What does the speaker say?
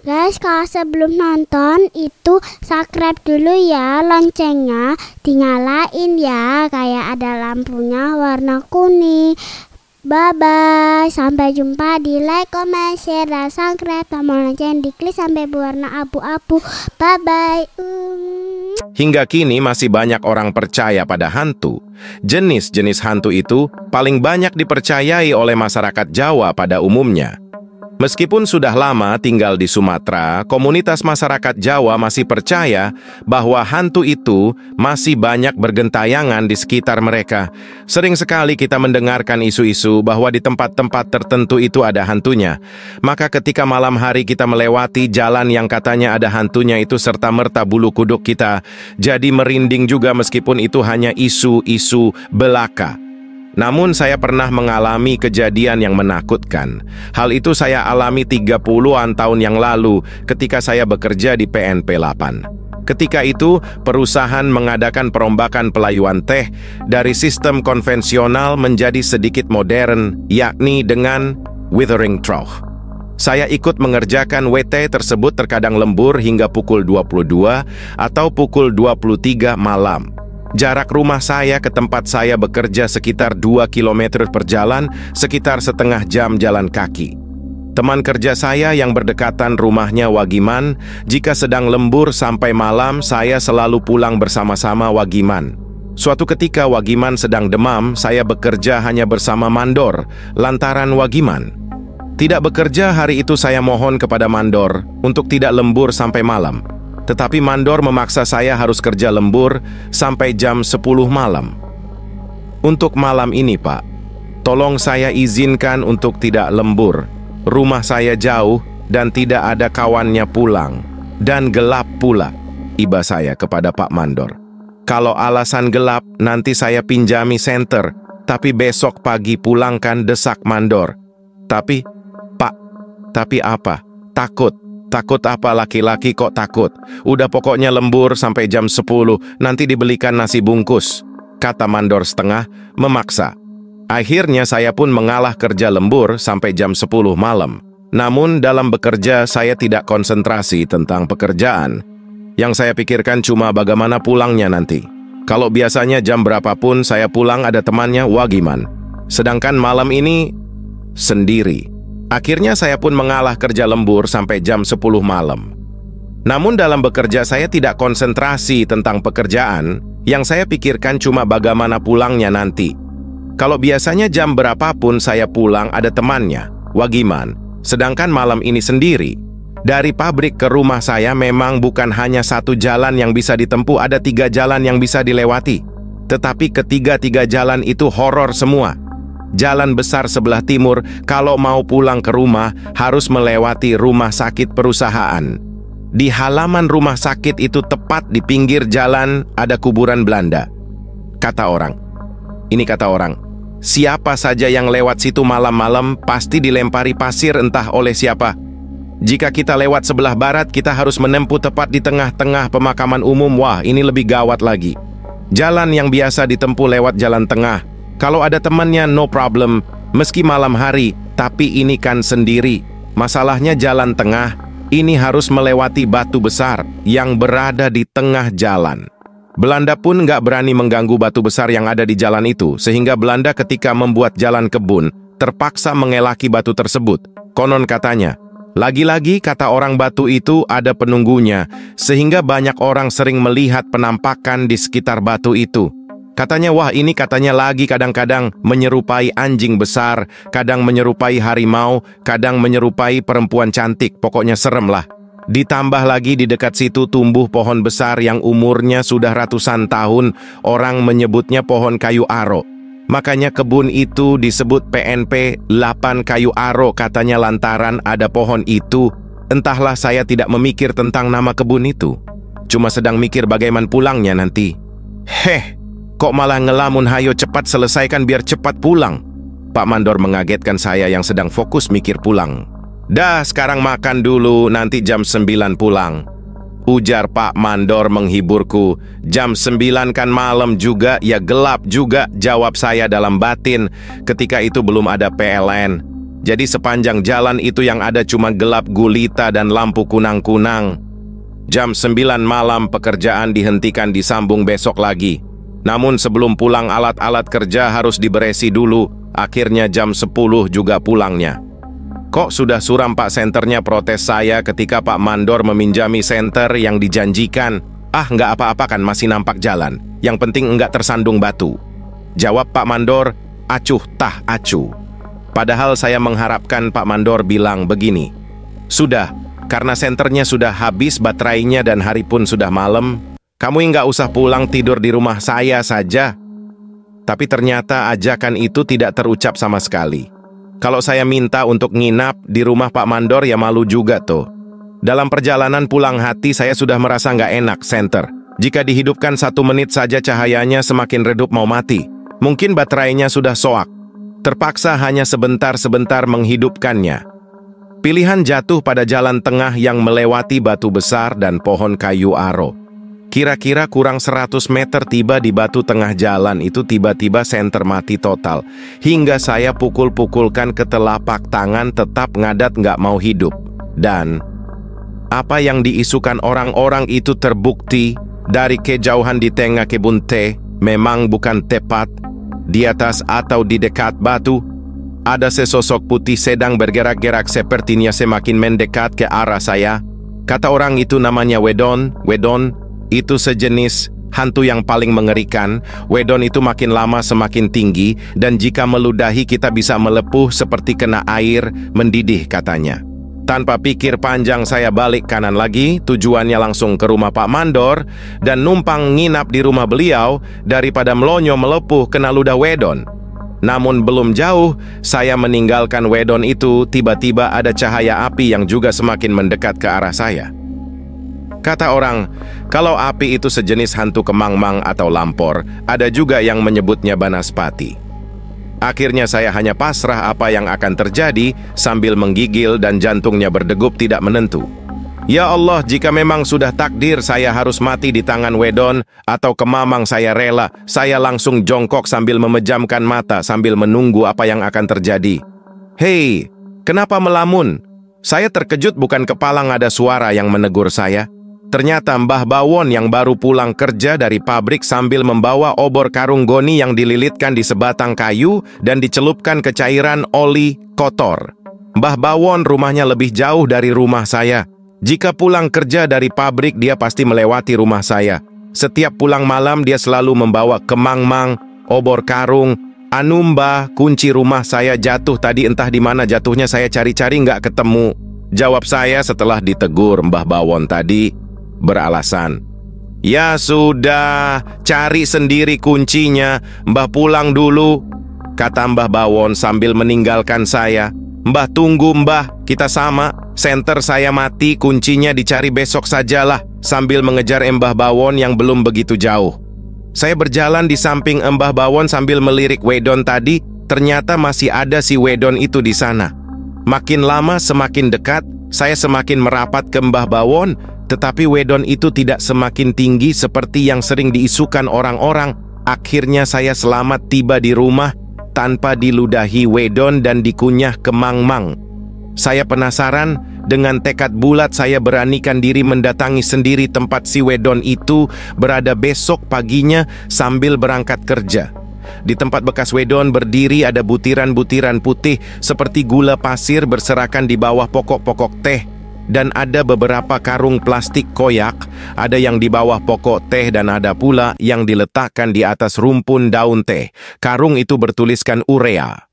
Guys, kalau sebelum nonton itu subscribe dulu ya, loncengnya dinyalain ya, kayak ada lampunya warna kuning. Bye-bye, sampai jumpa di like, comment, share, dan subscribe. Tombol lonceng diklik sampai berwarna abu-abu. Bye-bye. Hingga kini masih banyak orang percaya pada hantu. Jenis-jenis hantu itu paling banyak dipercayai oleh masyarakat Jawa pada umumnya. Meskipun sudah lama tinggal di Sumatera, komunitas masyarakat Jawa masih percaya bahwa hantu itu masih banyak bergentayangan di sekitar mereka. Sering sekali kita mendengarkan isu-isu bahwa di tempat-tempat tertentu itu ada hantunya. Maka ketika malam hari kita melewati jalan yang katanya ada hantunya itu, serta-merta bulu kuduk kita jadi merinding juga, meskipun itu hanya isu-isu belaka. Namun saya pernah mengalami kejadian yang menakutkan. Hal itu saya alami 30-an tahun yang lalu ketika saya bekerja di PNP 8. Ketika itu, perusahaan mengadakan perombakan pelayuan teh dari sistem konvensional menjadi sedikit modern, yakni dengan withering trough. Saya ikut mengerjakan WT tersebut terkadang lembur hingga pukul 22 atau pukul 23 malam. Jarak rumah saya ke tempat saya bekerja sekitar 2 km per jalan, sekitar setengah jam jalan kaki. Teman kerja saya yang berdekatan rumahnya Wagiman, jika sedang lembur sampai malam, saya selalu pulang bersama-sama Wagiman. Suatu ketika Wagiman sedang demam, saya bekerja hanya bersama Mandor, lantaran Wagiman tidak bekerja hari itu. Saya mohon kepada Mandor untuk tidak lembur sampai malam. Tetapi Mandor memaksa saya harus kerja lembur sampai jam 10 malam. Untuk malam ini, Pak, tolong saya izinkan untuk tidak lembur. Rumah saya jauh dan tidak ada kawannya pulang. Dan gelap pula, iba saya kepada Pak Mandor. Kalau alasan gelap, nanti saya pinjami senter. Tapi besok pagi pulangkan, desak Mandor. Tapi, Pak, tapi apa? Takut. Takut apa? Laki-laki kok takut? Udah pokoknya lembur sampai jam 10, nanti dibelikan nasi bungkus, kata Mandor setengah memaksa. Akhirnya saya pun mengalah kerja lembur sampai jam 10 malam. Namun dalam bekerja saya tidak konsentrasi tentang pekerjaan. Yang saya pikirkan cuma bagaimana pulangnya nanti. Kalau biasanya jam berapapun saya pulang ada temannya Wagiman. Sedangkan malam ini sendiri. Akhirnya saya pun mengalah kerja lembur sampai jam 10 malam. Namun dalam bekerja saya tidak konsentrasi tentang pekerjaan, yang saya pikirkan cuma bagaimana pulangnya nanti. Kalau biasanya jam berapapun saya pulang ada temannya, Wagiman, sedangkan malam ini sendiri. Dari pabrik ke rumah saya memang bukan hanya satu jalan yang bisa ditempuh, ada 3 jalan yang bisa dilewati. Tetapi ketiga-tiga jalan itu horor semua. Jalan besar sebelah timur, kalau mau pulang ke rumah, harus melewati rumah sakit perusahaan. Di halaman rumah sakit itu tepat di pinggir jalan ada kuburan Belanda. Kata orang, siapa saja yang lewat situ malam-malam pasti dilempari pasir entah oleh siapa. Jika kita lewat sebelah barat, kita harus menempuh tepat di tengah-tengah pemakaman umum. Wah, ini lebih gawat lagi. Jalan yang biasa ditempuh lewat jalan tengah. Kalau ada temannya, no problem, meski malam hari, tapi ini kan sendiri. Masalahnya jalan tengah, ini harus melewati batu besar yang berada di tengah jalan. Belanda pun nggak berani mengganggu batu besar yang ada di jalan itu, sehingga Belanda ketika membuat jalan kebun, terpaksa mengelaki batu tersebut. Konon katanya, lagi-lagi kata orang batu itu ada penunggunya, sehingga banyak orang sering melihat penampakan di sekitar batu itu. Katanya, wah ini katanya lagi kadang-kadang menyerupai anjing besar, kadang menyerupai harimau, kadang menyerupai perempuan cantik, pokoknya serem lah. Ditambah lagi di dekat situ tumbuh pohon besar yang umurnya sudah ratusan tahun, orang menyebutnya pohon kayu aro. Makanya kebun itu disebut PNP 8 kayu aro katanya lantaran ada pohon itu. Entahlah, saya tidak memikir tentang nama kebun itu. Cuma sedang mikir bagaimana pulangnya nanti. Kok malah ngelamun, hayo cepat selesaikan biar cepat pulang. Pak Mandor mengagetkan saya yang sedang fokus mikir pulang. Dah, sekarang makan dulu, nanti jam 9 pulang. Ujar Pak Mandor menghiburku. Jam 9 kan malam juga, ya gelap juga, jawab saya dalam batin. Ketika itu belum ada PLN. Jadi sepanjang jalan itu yang ada cuma gelap gulita dan lampu kunang-kunang. Jam 9 malam pekerjaan dihentikan disambung besok lagi. Namun sebelum pulang alat-alat kerja harus diberesi dulu. Akhirnya jam 10 juga pulangnya. Kok sudah suram Pak senternya, protes saya ketika Pak Mandor meminjami senter yang dijanjikan. Ah, nggak apa-apa kan, masih nampak jalan. Yang penting nggak tersandung batu. Jawab Pak Mandor, acuh tah acuh. Padahal saya mengharapkan Pak Mandor bilang begini, sudah, karena senternya sudah habis baterainya dan hari pun sudah malam, kamu nggak usah pulang tidur di rumah saya saja. Tapi ternyata ajakan itu tidak terucap sama sekali. Kalau saya minta untuk nginap di rumah Pak Mandor ya malu juga tuh. Dalam perjalanan pulang hati saya sudah merasa nggak enak senter. Jika dihidupkan 1 menit saja cahayanya semakin redup mau mati. Mungkin baterainya sudah soak. Terpaksa hanya sebentar-sebentar menghidupkannya. Pilihan jatuh pada jalan tengah yang melewati batu besar dan pohon kayu aro. Kira-kira kurang 100 meter tiba di batu tengah jalan itu tiba-tiba senter mati total. Hingga saya pukul-pukulkan ke telapak tangan tetap ngadat nggak mau hidup. Dan apa yang diisukan orang-orang itu terbukti dari kejauhan di tengah kebun teh memang bukan tepat. Di atas atau di dekat batu, ada sesosok putih sedang bergerak-gerak sepertinya semakin mendekat ke arah saya. Kata orang itu namanya Wedon. Wedon itu sejenis hantu yang paling mengerikan. Wedon itu makin lama semakin tinggi, dan jika meludahi kita bisa melepuh seperti kena air mendidih katanya. Tanpa pikir panjang saya balik kanan lagi, tujuannya langsung ke rumah Pak Mandor dan numpang nginap di rumah beliau daripada melonyo melepuh kena ludah Wedon. Namun belum jauh, saya meninggalkan Wedon itu, tiba-tiba ada cahaya api yang juga semakin mendekat ke arah saya. Kata orang, kalau api itu sejenis hantu kemangmang atau lampor, ada juga yang menyebutnya banaspati. Akhirnya saya hanya pasrah apa yang akan terjadi sambil menggigil dan jantungnya berdegup tidak menentu. Ya Allah, jika memang sudah takdir saya harus mati di tangan Wedon atau kemamang, saya rela. Saya langsung jongkok sambil memejamkan mata sambil menunggu apa yang akan terjadi. Hei, kenapa melamun? Saya terkejut bukan kepala ada suara yang menegur saya. Ternyata Mbah Bawon yang baru pulang kerja dari pabrik sambil membawa obor karung goni yang dililitkan di sebatang kayu dan dicelupkan ke cairan oli kotor. Mbah Bawon rumahnya lebih jauh dari rumah saya. Jika pulang kerja dari pabrik dia pasti melewati rumah saya. Setiap pulang malam dia selalu membawa kemangmang, obor karung. Anu Mbah, kunci rumah saya jatuh tadi, entah di mana jatuhnya, saya cari-cari nggak ketemu. Jawab saya setelah ditegur Mbah Bawon tadi. Beralasan, ya sudah, cari sendiri kuncinya, Mbah pulang dulu, kata Mbah Bawon sambil meninggalkan saya. Mbah tunggu Mbah, kita sama, senter saya mati, kuncinya dicari besok sajalah, sambil mengejar Mbah Bawon yang belum begitu jauh. Saya berjalan di samping Mbah Bawon sambil melirik Wedon tadi, ternyata masih ada si Wedon itu di sana. Makin lama semakin dekat, saya semakin merapat ke Mbah Bawon, tetapi Wedon itu tidak semakin tinggi seperti yang sering diisukan orang-orang. Akhirnya saya selamat tiba di rumah tanpa diludahi Wedon dan dikunyah kemangmang. Saya penasaran, dengan tekad bulat saya beranikan diri mendatangi sendiri tempat si Wedon itu berada besok paginya sambil berangkat kerja. Di tempat bekas Wedon berdiri ada butiran-butiran putih seperti gula pasir berserakan di bawah pokok-pokok teh. Dan ada beberapa karung plastik koyak, ada yang di bawah pokok teh dan ada pula yang diletakkan di atas rumpun daun teh. Karung itu bertuliskan urea.